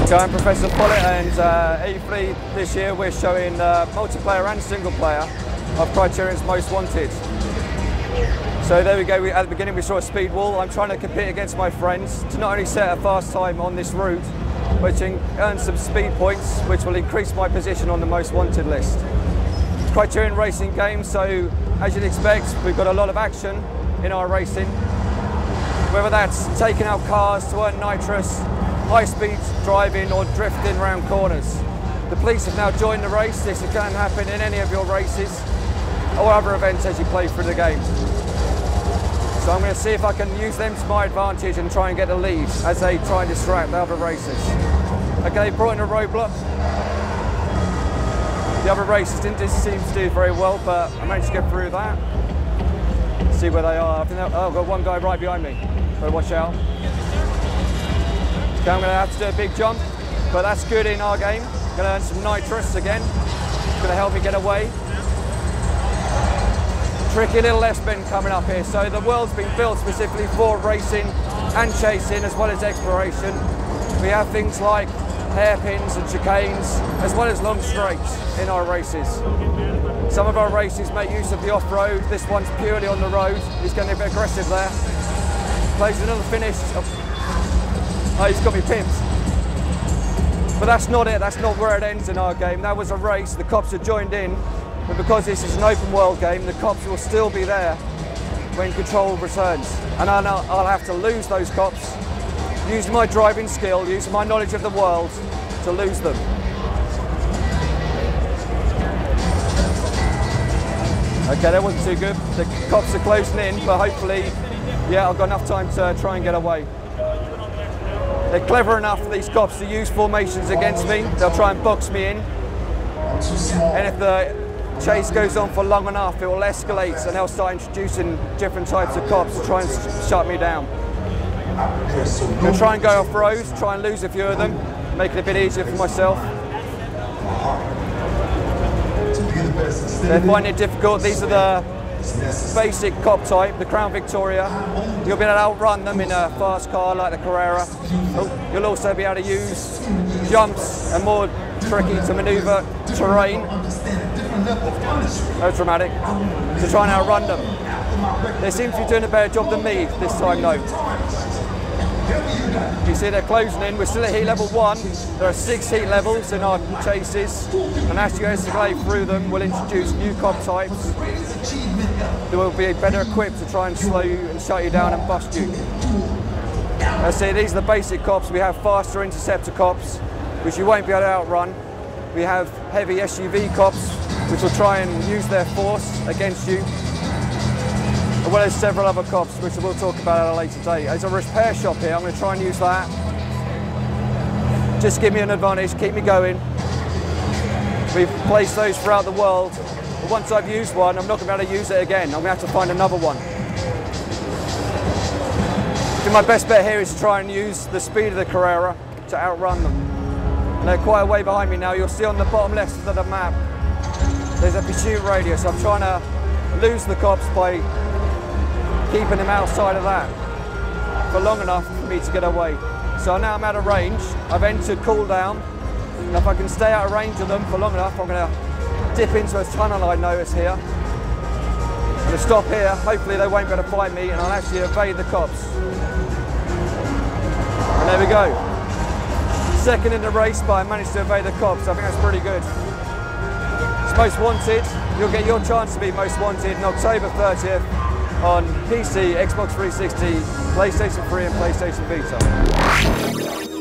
So I'm Professor Follett, and E3 this year we're showing multiplayer and single player of Criterion's Most Wanted. So there we go, at the beginning we saw a speed wall. I'm trying to compete against my friends to not only set a fast time on this route, but to earn some speed points which will increase my position on the Most Wanted list. Criterion racing game, so as you'd expect, we've got a lot of action in our racing. Whether that's taking out cars to earn nitrous, high-speed driving or drifting around corners. The police have now joined the race. This can happen in any of your races or other events as you play through the game. So I'm going to see if I can use them to my advantage and try and get the lead as they try and distract the other racers. Okay, brought in a roadblock. The other racers didn't seem to do very well, but I managed to get through that. See where they are. Oh, I've got one guy right behind me, so watch out. Okay, I'm going to have to do a big jump, but that's good in our game. I'm going to earn some nitrous again. It's going to help me get away. Tricky little S-bend coming up here. So the world's been built specifically for racing and chasing as well as exploration. We have things like hairpins and chicanes as well as long straights in our races. Some of our races make use of the off-road. This one's purely on the road. He's getting a bit aggressive there. Plays another finish. Oh, he's got me pimped. But that's not it, that's not where it ends in our game. That was a race, the cops have joined in, but because this is an open world game, the cops will still be there when control returns. And I'll have to lose those cops, use my driving skill, use my knowledge of the world to lose them. Okay, that wasn't too good. The cops are closing in, but hopefully, yeah, I've got enough time to try and get away. They're clever enough, these cops, to use formations against me. They'll try and box me in. And if the chase goes on for long enough, it will escalate and they'll start introducing different types of cops to try and shut me down. I'm going to try and go off-road, try and lose a few of them, make it a bit easier for myself. They're finding it difficult. These are the basic cop type, the Crown Victoria. You'll be able to outrun them in a fast car like the Carrera. You'll also be able to use jumps and more tricky to manoeuvre terrain. No dramatic. To try and outrun them. They seem to be doing a better job than me this time though. You see they're closing in. We're still at heat level 1. There are 6 heat levels in our chases, and as you escalate through them, we'll introduce new cop types who will be better equipped to try and slow you and shut you down and bust you. I see these are the basic cops. We have faster interceptor cops, which you won't be able to outrun. We have heavy SUV cops, which will try and use their force against you, as well as several other cops, which we'll talk about at a later date. There's a repair shop here. I'm going to try and use that. Just give me an advantage, keep me going. We've placed those throughout the world. But once I've used one, I'm not going to be able to use it again. I'm going to have to find another one. I think my best bet here is to try and use the speed of the Carrera to outrun them. And they're quite a way behind me now. You'll see on the bottom left of the map, there's a pursuit radius. I'm trying to lose the cops by keeping them outside of that for long enough for me to get away. So now I'm out of range. I've entered cooldown. And if I can stay out of range of them for long enough, I'm going to dip into a tunnel I notice here. I'm going to stop here. Hopefully they won't be able to fight me and I'll actually evade the cops. And there we go. Second in the race, but I managed to evade the cops. I think that's pretty good. It's Most Wanted. You'll get your chance to be Most Wanted on October 30th on PC, Xbox 360, PlayStation 3 and PlayStation Vita.